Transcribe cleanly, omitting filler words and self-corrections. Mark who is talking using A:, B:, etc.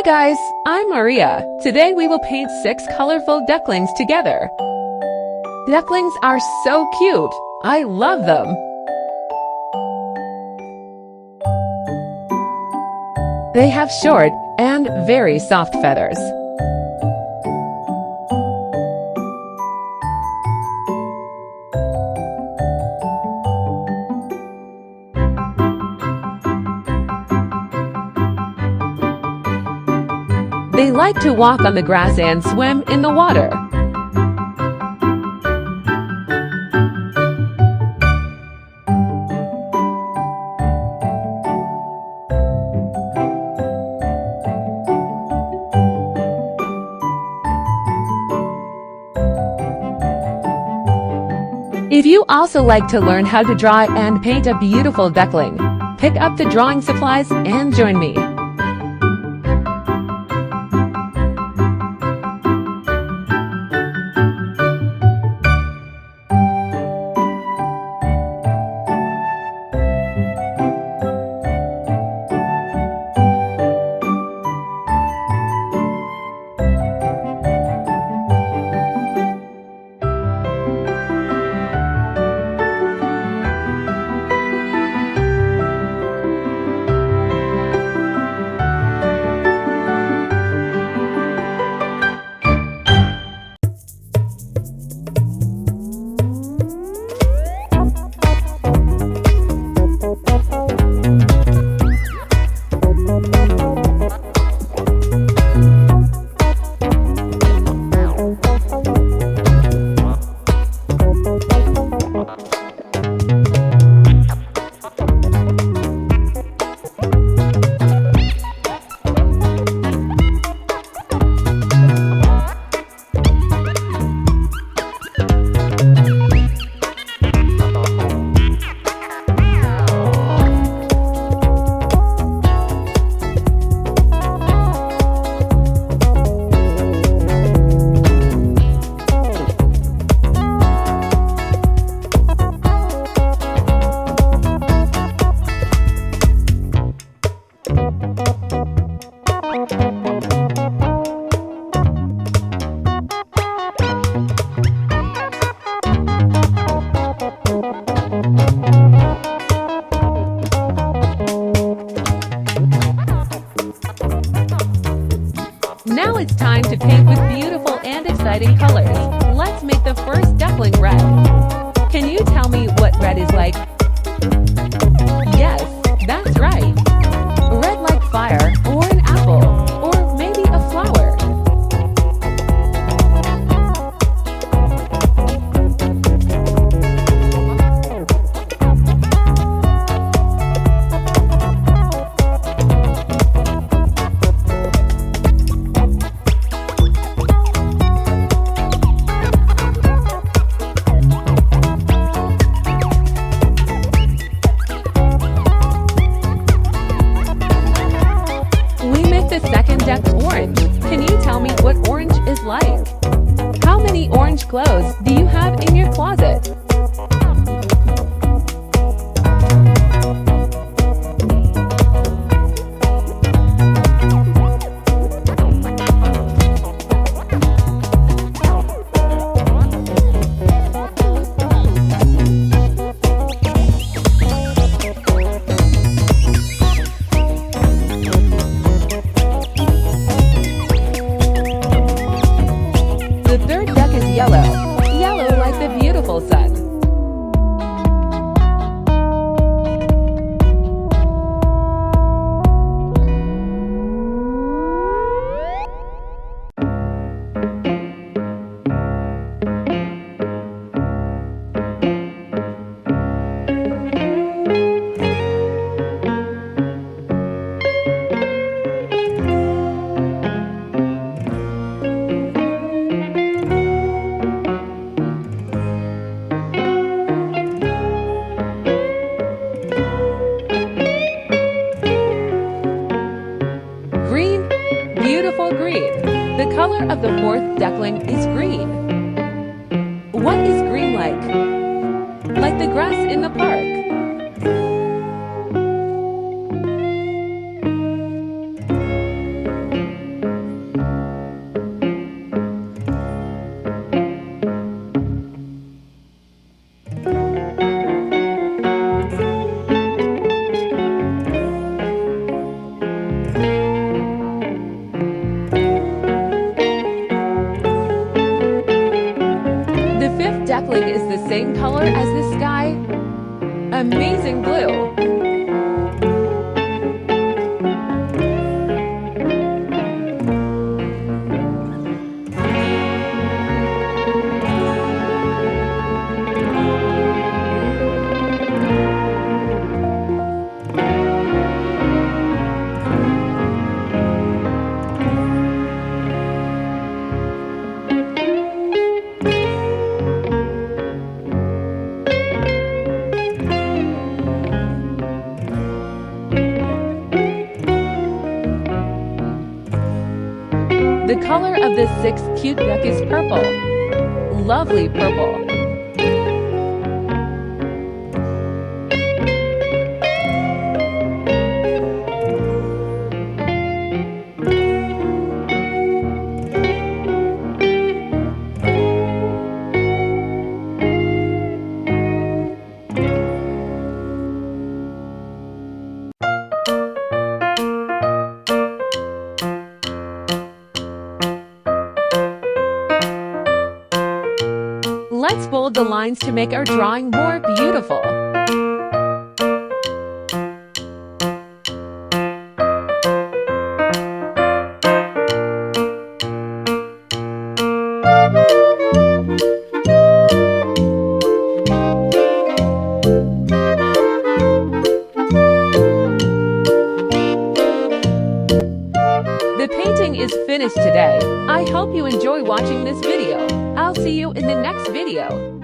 A: guys, I'm Maria. Today we will paint 6 colorful ducklings together. Ducklings are so cute. I love them. They have short and very soft feathers. They like to walk on the grass and swim in the water. If you also like to learn how to draw and paint a beautiful duckling, pick up the drawing supplies and join me. Now it's time to paint with beautiful and exciting colors. Let's make the first duckling red. Can you tell me what red is like? Yes, that's right. Red like fire, or an apple, or maybe a flower. The second duck orange. Can you tell me what orange is like? How many orange clothes do you have in your closet? The third duck is yellow. Yellow like the beautiful sun. Green, beautiful green. The color of the fourth duckling is green. What is green like? Like the grass in the park. same color as the sky? Amazing blue! The color of this sixth cute duck is purple. Lovely purple. Let's bold the lines to make our drawing more beautiful. The painting is finished today. I hope you enjoy watching this video. I'll see you in the next video.